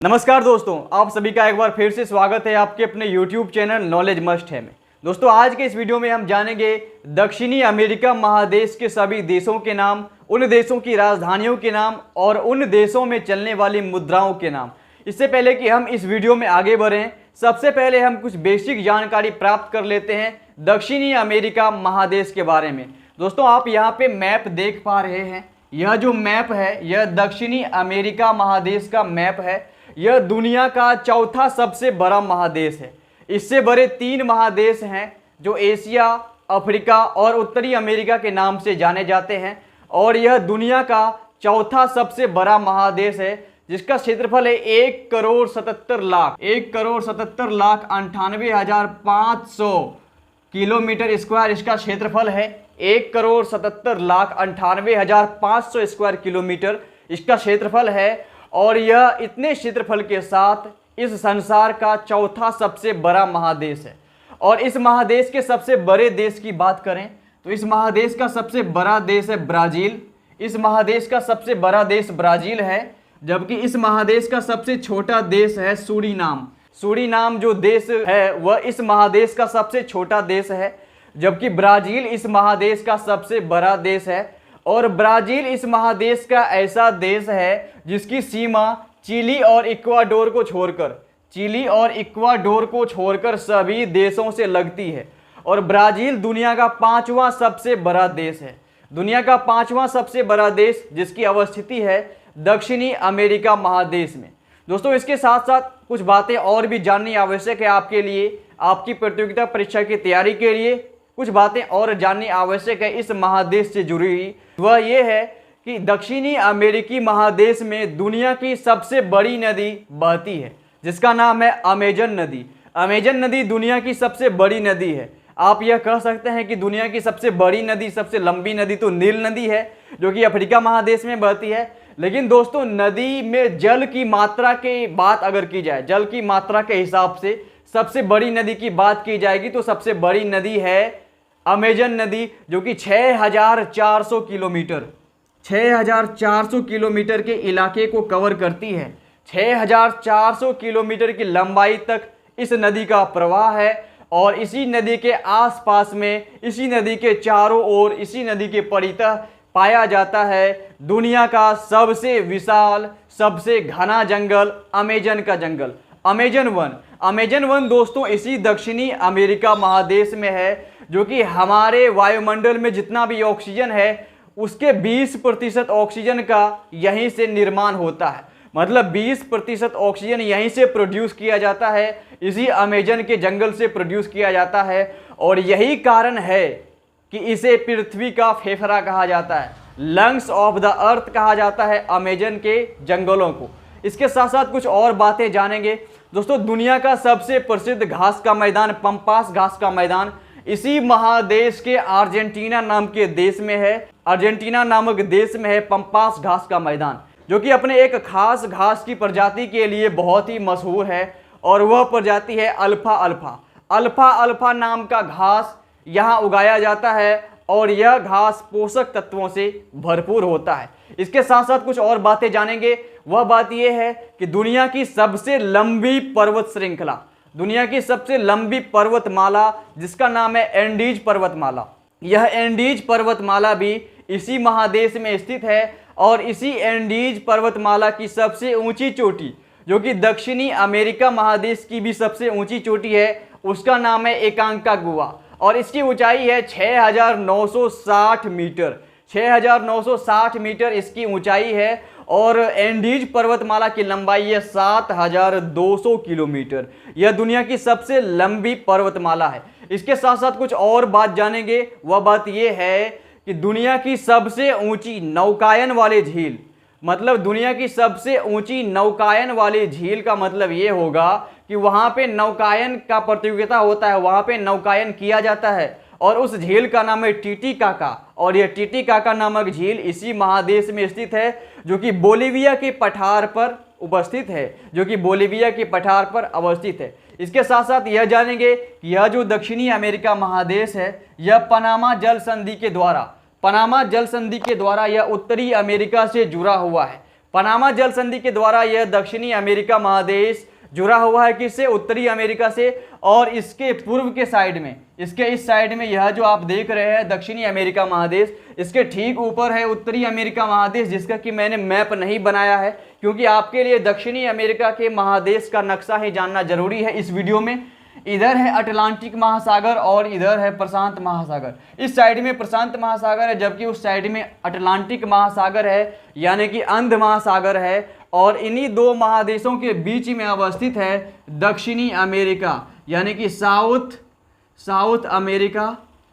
नमस्कार दोस्तों, आप सभी का एक बार फिर से स्वागत है आपके अपने YouTube चैनल नॉलेज मस्ट है में। दोस्तों, आज के इस वीडियो में हम जानेंगे दक्षिणी अमेरिका महादेश के सभी देशों के नाम, उन देशों की राजधानियों के नाम और उन देशों में चलने वाली मुद्राओं के नाम। इससे पहले कि हम इस वीडियो में आगे बढ़ें, सबसे पहले हम कुछ बेसिक जानकारी प्राप्त कर लेते हैं दक्षिणी अमेरिका महादेश के बारे में। दोस्तों, आप यहाँ पे मैप देख पा रहे हैं। यह जो मैप है यह दक्षिणी अमेरिका महादेश का मैप है। यह दुनिया का चौथा सबसे बड़ा महादेश है। इससे बड़े 3 महादेश हैं जो एशिया, अफ्रीका और उत्तरी अमेरिका के नाम से जाने जाते हैं, और यह दुनिया का चौथा सबसे बड़ा महादेश है जिसका क्षेत्रफल है 1,77,98,500 किलोमीटर स्क्वायर। इसका क्षेत्रफल है 1,77,98,500 स्क्वायर किलोमीटर इसका क्षेत्रफल है, और यह इतने क्षेत्रफल के साथ इस संसार का चौथा सबसे बड़ा महादेश है। और इस महादेश के सबसे बड़े देश की बात करें तो इस महादेश का सबसे बड़ा देश है ब्राज़ील। इस महादेश का सबसे बड़ा देश ब्राज़ील है, जबकि इस महादेश का सबसे छोटा देश है सूरीनाम। सूरीनाम जो देश है वह इस महादेश का सबसे छोटा देश है, जबकि ब्राज़ील इस महादेश का सबसे बड़ा देश है। और ब्राज़ील इस महादेश का ऐसा देश है जिसकी सीमा चिली और इक्वाडोर को छोड़कर सभी देशों से लगती है। और ब्राज़ील दुनिया का 5वां सबसे बड़ा देश है। दुनिया का 5वां सबसे बड़ा देश जिसकी अवस्थिति है दक्षिणी अमेरिका महादेश में। दोस्तों, इसके साथ साथ कुछ बातें और भी जाननी आवश्यक है आपके लिए, आपकी प्रतियोगिता परीक्षा की तैयारी के लिए कुछ बातें और जाननी आवश्यक है इस महादेश से जुड़ी हुई। वह ये है कि दक्षिणी अमेरिकी महादेश में दुनिया की सबसे बड़ी नदी बहती है जिसका नाम है अमेजन नदी। अमेजन नदी दुनिया की सबसे बड़ी नदी है। आप यह कह सकते हैं कि दुनिया की सबसे बड़ी नदी, सबसे लंबी नदी तो नील नदी है जो कि अफ्रीका महादेश में बहती है। लेकिन दोस्तों, नदी में जल की मात्रा की बात अगर की जाए, जल की मात्रा के हिसाब से सबसे बड़ी नदी की बात की जाएगी तो सबसे बड़ी नदी है अमेजन नदी, जो कि 6,400 किलोमीटर के इलाके को कवर करती है। 6,400 किलोमीटर की लंबाई तक इस नदी का प्रवाह है, और इसी नदी के आसपास में, इसी नदी के चारों ओर, इसी नदी के परितः पाया जाता है दुनिया का सबसे विशाल, सबसे घना जंगल, अमेजन का जंगल, अमेजन वन। अमेजन वन दोस्तों इसी दक्षिणी अमेरिका महादेश में है, जो कि हमारे वायुमंडल में जितना भी ऑक्सीजन है उसके 20% ऑक्सीजन का यहीं से निर्माण होता है। मतलब 20% ऑक्सीजन यहीं से प्रोड्यूस किया जाता है, इसी अमेजन के जंगल से प्रोड्यूस किया जाता है। और यही कारण है कि इसे पृथ्वी का फेफड़ा कहा जाता है, लंग्स ऑफ द अर्थ कहा जाता है अमेजन के जंगलों को। इसके साथ साथ कुछ और बातें जानेंगे। दोस्तों, दुनिया का सबसे प्रसिद्ध घास का मैदान, पंपास घास का मैदान, इसी महादेश के अर्जेंटीना नाम के देश में है। अर्जेंटीना नामक देश में है पंपास घास का मैदान, जो कि अपने एक खास घास की प्रजाति के लिए बहुत ही मशहूर है, और वह प्रजाति है अल्फा अल्फा। अल्फा अल्फा नाम का घास यहाँ उगाया जाता है, और यह घास पोषक तत्वों से भरपूर होता है। इसके साथ साथ कुछ और बातें जानेंगे। वह बात यह है कि दुनिया की सबसे लंबी पर्वत श्रृंखला, दुनिया की सबसे लंबी पर्वतमाला जिसका नाम है एंडीज पर्वतमाला, यह एंडीज पर्वतमाला भी इसी महादेश में स्थित है। और इसी एंडीज पर्वतमाला की सबसे ऊंची चोटी, जो कि दक्षिणी अमेरिका महादेश की भी सबसे ऊंची चोटी है, उसका नाम है एकांकागुआ, और इसकी ऊंचाई है 6,960 मीटर। 6,960 मीटर इसकी ऊंचाई है, और एंडीज पर्वतमाला की लंबाई है 7,200 किलोमीटर। यह दुनिया की सबसे लंबी पर्वतमाला है। इसके साथ साथ कुछ और बात जानेंगे। वह बात यह है कि दुनिया की सबसे ऊंची नौकायन वाली झील, मतलब दुनिया की सबसे ऊंची नौकायन वाली झील का मतलब ये होगा कि वहाँ पे नौकायन का प्रतियोगिता होता है, वहाँ पे नौकायन किया जाता है, और उस झील का नाम है टिटिकाका। और यह टिटिकाका नामक झील इसी महादेश में स्थित है, जो कि बोलिविया के पठार पर अवस्थित है। इसके साथ साथ यह जानेंगे कि यह जो दक्षिणी अमेरिका महादेश है यह पनामा जल संधि के द्वारा यह उत्तरी अमेरिका से जुड़ा हुआ है। पनामा जल संधि के द्वारा यह दक्षिणी अमेरिका महादेश जुड़ा हुआ है किससे? उत्तरी अमेरिका से। और इसके पूर्व के साइड में, इसके इस साइड में यह जो आप देख रहे हैं दक्षिणी अमेरिका महादेश, इसके ठीक ऊपर है उत्तरी अमेरिका महादेश, जिसका कि मैंने मैप नहीं बनाया है क्योंकि आपके लिए दक्षिणी अमेरिका के महादेश का नक्शा ही जानना जरूरी है इस वीडियो में। इधर है अटलांटिक महासागर और इधर है प्रशांत महासागर। इस साइड में प्रशांत महासागर है जबकि उस साइड में अटलांटिक महासागर है, यानी कि अंध महासागर है। और इन्हीं दो महादेशों के बीच में अवस्थित है दक्षिणी अमेरिका, यानी कि साउथ अमेरिका।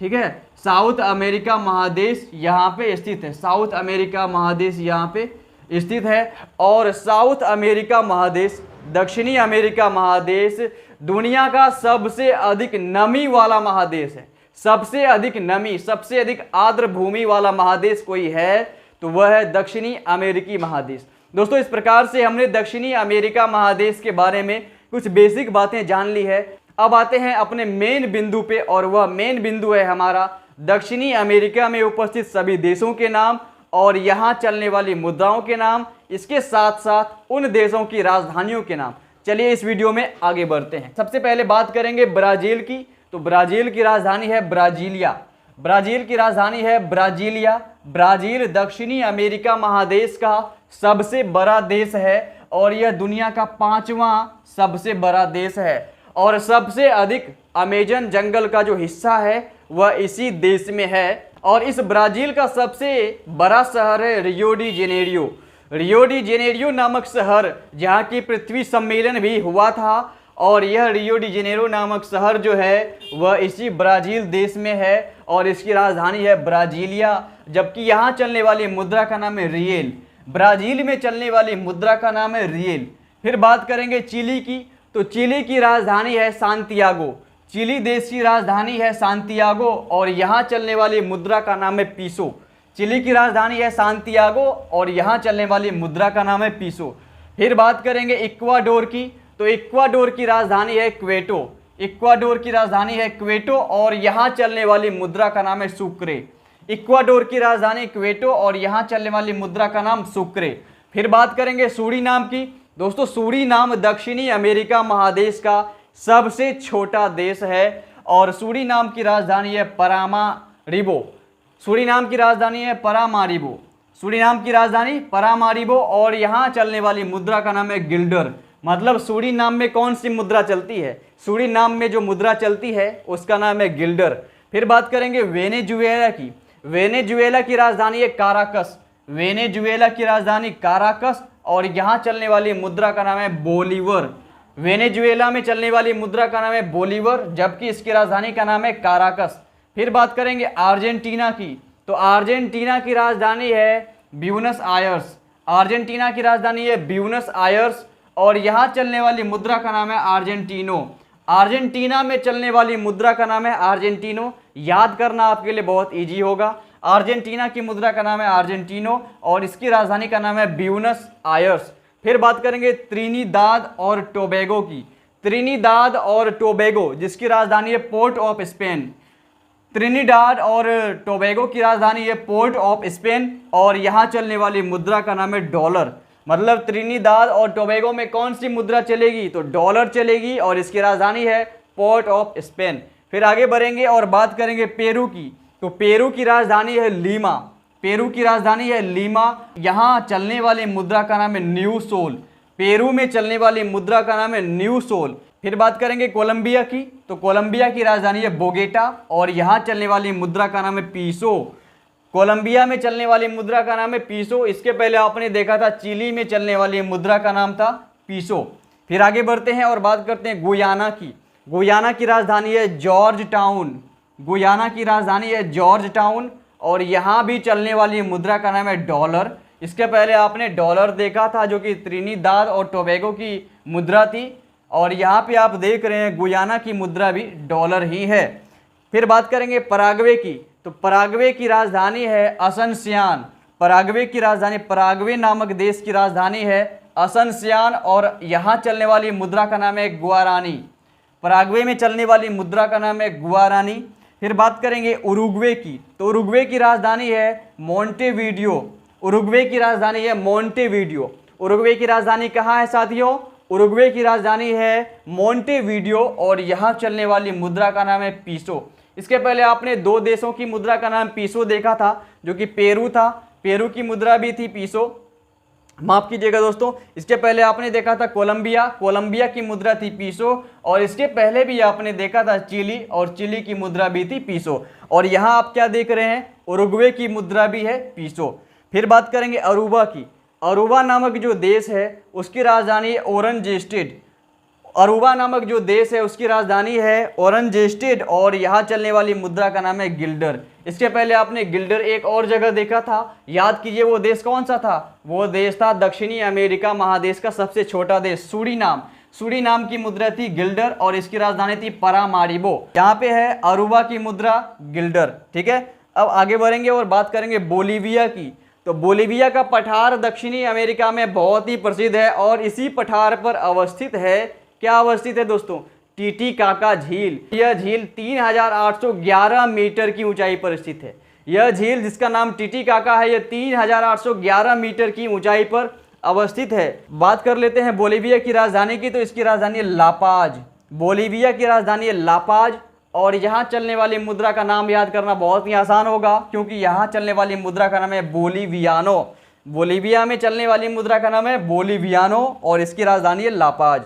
ठीक है, साउथ अमेरिका महादेश यहाँ पे स्थित है, साउथ अमेरिका महादेश यहाँ पे स्थित है। और साउथ अमेरिका महादेश, दक्षिणी अमेरिका महादेश दुनिया का सबसे अधिक नमी वाला महादेश है। सबसे अधिक नमी, सबसे अधिक आर्द्र भूमि वाला महादेश कोई है तो वह है दक्षिणी अमेरिकी महादेश। दोस्तों, इस प्रकार से हमने दक्षिणी अमेरिका महादेश के बारे में कुछ बेसिक बातें जान ली है। अब आते हैं अपने मेन बिंदु पे, और वह मेन बिंदु है हमारा दक्षिणी अमेरिका में उपस्थित सभी देशों के नाम और यहाँ चलने वाली मुद्राओं के नाम, इसके साथ साथ उन देशों की राजधानियों के नाम। चलिए इस वीडियो में आगे बढ़ते हैं। सबसे पहले बात करेंगे ब्राजील की, तो ब्राजील की राजधानी है ब्राजीलिया। ब्राजील की राजधानी है ब्राजीलिया। ब्राजील दक्षिणी अमेरिका महादेश का सबसे बड़ा देश है और यह दुनिया का 5वां सबसे बड़ा देश है। और सबसे अधिक अमेजन जंगल का जो हिस्सा है वह इसी देश में है। और इस ब्राजील का सबसे बड़ा शहर है Rio de Janeiro. Rio de Janeiro नामक शहर, जहाँ की पृथ्वी सम्मेलन भी हुआ था। और यह रियो डी जेनेरियो नामक शहर जो है वह इसी ब्राजील देश में है और इसकी राजधानी है ब्राजीलिया। जबकि यहाँ चलने वाली मुद्रा का नाम है रियल। ब्राजील में चलने वाली मुद्रा का नाम है रियल। फिर बात करेंगे चिली की, तो चिली की राजधानी है सांतियागो। चिली देश की राजधानी है सांतियागो और यहाँ चलने वाली मुद्रा का नाम है पीसो। चिली की राजधानी है सांतियागो और यहाँ चलने वाली मुद्रा का नाम है पीसो। फिर बात करेंगे इक्वाडोर की, तो इक्वाडोर की राजधानी है क्वेटो। इक्वाडोर की राजधानी है क्वेटो और यहाँ चलने वाली मुद्रा का नाम है सुक्रे। इक्वाडोर की राजधानी क्वेटो और यहाँ चलने वाली मुद्रा का नाम सुक्रे। फिर बात करेंगे सूरीनाम की। दोस्तों, सूरीनाम दक्षिणी अमेरिका महादेश का सबसे छोटा देश है और सूरीनाम की राजधानी है परामारिबो। सूरीनाम की राजधानी है परामारिबो। सूरीनाम की राजधानी परामारिबो और यहाँ चलने वाली मुद्रा का नाम है गिल्डर। मतलब सूरीनाम में कौन सी मुद्रा चलती है? सूरीनाम में जो मुद्रा चलती है उसका नाम है गिल्डर। फिर बात करेंगे वेनेजुएला की। वेनेजुएला की राजधानी है काराकस। वेनेजुएला की राजधानी काराकस और यहाँ चलने वाली मुद्रा का नाम है बोलीवर। वेनेजुएला में चलने वाली मुद्रा का नाम है बोलीवर, जबकि इसकी राजधानी का नाम है काराकस। फिर बात करेंगे अर्जेंटीना की, तो अर्जेंटीना की राजधानी है ब्यूनस आयर्स। अर्जेंटीना की राजधानी है ब्यूनस आयर्स और यहाँ चलने वाली मुद्रा का नाम है अर्जेंटीनो। अर्जेंटीना में चलने वाली मुद्रा का नाम है अर्जेंटीनो। याद करना आपके लिए बहुत इजी होगा। अर्जेंटीना की मुद्रा का नाम है अर्जेंटीनो और इसकी राजधानी का नाम है ब्यूनस आयर्स। फिर बात करेंगे त्रिनिदाद और टोबैगो की। त्रिनिदाद और टोबैगो जिसकी राजधानी है पोर्ट ऑफ स्पेन। त्रिनिदाद और टोबैगो की राजधानी है पोर्ट ऑफ स्पेन और यहाँ चलने वाली मुद्रा का नाम है डॉलर। मतलब त्रिनिदाद और टोबैगो में कौन सी मुद्रा चलेगी? तो डॉलर चलेगी और इसकी राजधानी है पोर्ट ऑफ स्पेन। फिर आगे बढ़ेंगे और बात करेंगे पेरू की, तो पेरू की राजधानी है लीमा। पेरू की राजधानी है लीमा। यहाँ चलने वाली मुद्रा का नाम है न्यू सोल। पेरू में चलने वाली मुद्रा का नाम है न्यू सोल। फिर बात करेंगे कोलंबिया की, तो कोलंबिया की राजधानी है बोगेटा और यहाँ चलने वाली मुद्रा का नाम है पीसो। कोलंबिया में चलने वाली मुद्रा का नाम है पीसो। इसके पहले आपने देखा था चिली में चलने वाली मुद्रा का नाम था पीसो। फिर आगे बढ़ते हैं और बात करते हैं गुयाना की। गुयाना की राजधानी है जॉर्ज टाउन। गुयाना की राजधानी है जॉर्ज टाउन और यहाँ भी चलने वाली मुद्रा का नाम है डॉलर। इसके पहले आपने डॉलर देखा था जो कि त्रिनिदाद और टोबैगो की मुद्रा थी और यहाँ पे आप देख रहे हैं गुयाना की मुद्रा भी डॉलर ही है। फिर बात करेंगे पराग्वे की, तो पराग्वे की राजधानी है असनसियान। पराग्वे की राजधानी, पराग्वे नामक देश की राजधानी है असनसियान और यहाँ चलने वाली मुद्रा का नाम है गुआरानी। पराग्वे में चलने वाली मुद्रा का नाम है गुआरानी। फिर बात करेंगे उरुग्वे की, तो उरुग्वे की राजधानी है मोंटेवीडियो। उरुग्वे की राजधानी है मोंटेवीडियो। उरुग्वे की राजधानी कहाँ है साथियों? उरुग्वे की राजधानी है मोंटेवीडियो और यहाँ चलने वाली मुद्रा का नाम है पीसो। इसके पहले आपने दो देशों की मुद्रा का नाम पीसो देखा था, जो कि पेरू था। पेरू की मुद्रा भी थी पीसो, माफ कीजिएगा दोस्तों। इसके पहले आपने देखा था कोलंबिया, कोलंबिया की मुद्रा थी पीसो। और इसके पहले भी आपने देखा था चिली, और चिली की मुद्रा भी थी पीसो। और यहाँ आप क्या देख रहे हैं? उरुग्वे की मुद्रा भी है पीसो। फिर बात करेंगे अरूबा की। अरूबा नामक जो देश है उसकी राजधानी है ओरेंज स्टेट। अरूबा नामक जो देश है उसकी राजधानी है ओरेंज स्टेट और यहाँ चलने वाली मुद्रा का नाम है गिल्डर। इसके पहले आपने गिल्डर एक और जगह देखा था, याद कीजिए वो देश कौन सा था? वो देश था दक्षिणी अमेरिका महादेश का सबसे छोटा देश सूरीनाम। सूरीनाम की मुद्रा थी गिल्डर और इसकी राजधानी थी पारामारिबो। यहाँ पे है अरूबा की मुद्रा गिल्डर, ठीक है। अब आगे बढ़ेंगे और बात करेंगे बोलीविया की। तो बोलीविया का पठार दक्षिणी अमेरिका में बहुत ही प्रसिद्ध है और इसी पठार पर अवस्थित है, क्या अवस्थित है दोस्तों? टीटीकाका झील। यह झील 3811 मीटर की ऊंचाई पर स्थित है। यह झील जिसका नाम टीटीकाका है, यह 3811 मीटर की ऊंचाई पर अवस्थित है। बात कर लेते हैं बोलीविया की राजधानी की। तो इसकी राजधानी है लापाज। बोलीविया की राजधानी है लापाज और यहाँ चलने वाली मुद्रा का नाम याद करना बहुत ही आसान होगा, क्योंकि यहाँ चलने वाली मुद्रा का नाम है बोलीवियानो। बोलीविया में चलने वाली मुद्रा का नाम है बोलीवियानो और इसकी राजधानी है लापाज।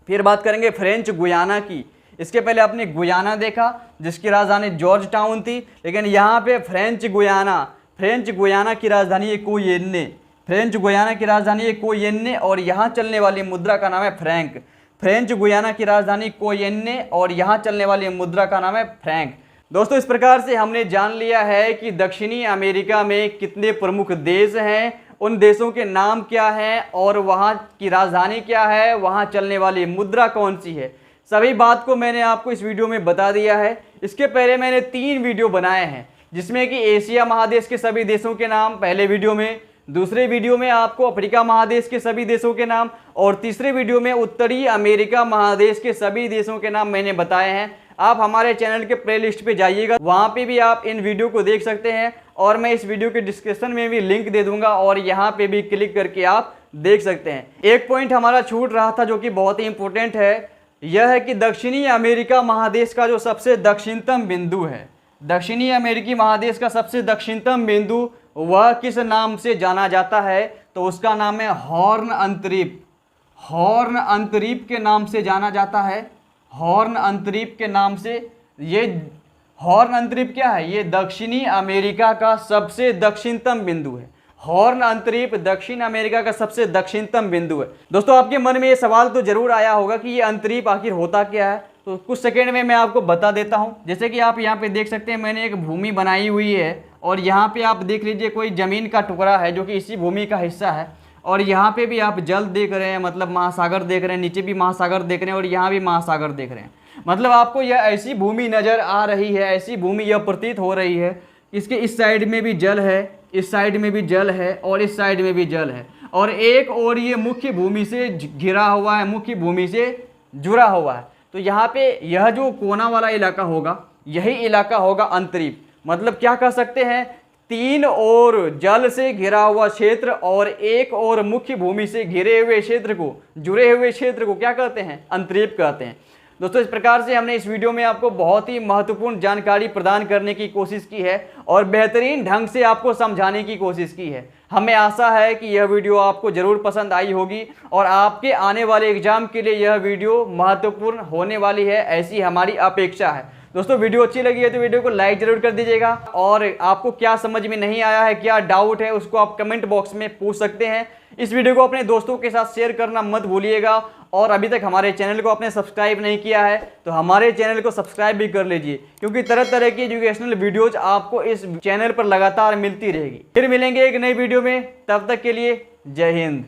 फिर बात करेंगे फ्रेंच गुयाना की। इसके पहले आपने गुयाना देखा जिसकी राजधानी जॉर्ज टाउन थी, लेकिन यहाँ पे फ्रेंच गुयाना की राजधानी है कोयेन्ने। फ्रेंच गुयाना की राजधानी है कोयेन्ने और यहाँ चलने वाली मुद्रा का नाम है फ्रैंक। फ्रेंच गुयाना की राजधानी कोयेन्ने और यहाँ चलने वाली मुद्रा का नाम है फ्रैंक। दोस्तों, इस प्रकार से हमने जान लिया है कि दक्षिणी अमेरिका में कितने प्रमुख देश हैं, उन देशों के नाम क्या हैं और वहाँ की राजधानी क्या है, वहाँ चलने वाली मुद्रा कौन सी है। सभी बात को मैंने आपको इस वीडियो में बता दिया है। इसके पहले मैंने 3 वीडियो बनाए हैं, जिसमें कि एशिया महादेश के सभी देशों के नाम पहले वीडियो में, दूसरे वीडियो में आपको अफ्रीका महादेश के सभी देशों के नाम और तीसरे वीडियो में उत्तरी अमेरिका महादेश के सभी देशों के नाम मैंने बताए हैं। आप हमारे चैनल के प्लेलिस्ट पे जाइएगा, वहाँ पे भी आप इन वीडियो को देख सकते हैं और मैं इस वीडियो के डिस्क्रिप्शन में भी लिंक दे दूंगा और यहाँ पे भी क्लिक करके आप देख सकते हैं। एक पॉइंट हमारा छूट रहा था जो कि बहुत ही इंपॉर्टेंट है, यह है कि दक्षिणी अमेरिका महादेश का जो सबसे दक्षिणतम बिंदु है, दक्षिणी अमेरिकी महादेश का सबसे दक्षिणतम बिंदु वह किस नाम से जाना जाता है? तो उसका नाम है हॉर्न अंतरीप। हॉर्न अंतरीप के नाम से जाना जाता है। हॉर्न अंतरीप के नाम से। ये हॉर्न अंतरीप क्या है? ये दक्षिणी अमेरिका का सबसे दक्षिणतम बिंदु है। हॉर्न अंतरीप दक्षिण अमेरिका का सबसे दक्षिणतम बिंदु है। दोस्तों, आपके मन में ये सवाल तो जरूर आया होगा कि ये अंतरीप आखिर होता क्या है, तो कुछ सेकेंड में मैं आपको बता देता हूँ। जैसे कि आप यहाँ पे देख सकते हैं, मैंने एक भूमि बनाई हुई है और यहाँ पे आप देख लीजिए कोई ज़मीन का टुकड़ा है जो कि इसी भूमि का हिस्सा है और यहाँ पे भी आप जल देख रहे हैं, मतलब महासागर देख रहे हैं, नीचे भी महासागर देख रहे हैं और यहाँ भी महासागर देख रहे हैं। मतलब आपको यह ऐसी भूमि नज़र आ रही है, ऐसी भूमि यह प्रतीत हो रही है, इसके इस साइड में भी जल है, इस साइड में भी जल है और इस साइड में भी जल है और एक और ये मुख्य भूमि से घिरा हुआ है, मुख्य भूमि से जुड़ा हुआ है। तो यहाँ पे यह जो कोना वाला इलाका होगा, यही इलाका होगा अंतरीप। मतलब क्या कह सकते हैं, 3 ओर जल से घिरा हुआ क्षेत्र और एक और मुख्य भूमि से घिरे हुए क्षेत्र को, जुड़े हुए क्षेत्र को क्या कहते हैं? अंतरीप कहते हैं। दोस्तों, इस प्रकार से हमने इस वीडियो में आपको बहुत ही महत्वपूर्ण जानकारी प्रदान करने की कोशिश की है और बेहतरीन ढंग से आपको समझाने की कोशिश की है। हमें आशा है कि यह वीडियो आपको ज़रूर पसंद आई होगी और आपके आने वाले एग्जाम के लिए यह वीडियो महत्वपूर्ण होने वाली है, ऐसी हमारी अपेक्षा है। दोस्तों, वीडियो अच्छी लगी है तो वीडियो को लाइक जरूर कर दीजिएगा और आपको क्या समझ में नहीं आया है, क्या डाउट है, उसको आप कमेंट बॉक्स में पूछ सकते हैं। इस वीडियो को अपने दोस्तों के साथ शेयर करना मत भूलिएगा और अभी तक हमारे चैनल को आपने सब्सक्राइब नहीं किया है तो हमारे चैनल को सब्सक्राइब भी कर लीजिए, क्योंकि तरह तरह की एजुकेशनल वीडियोज आपको इस चैनल पर लगातार मिलती रहेगी। फिर मिलेंगे एक नई वीडियो में, तब तक के लिए जय हिंद।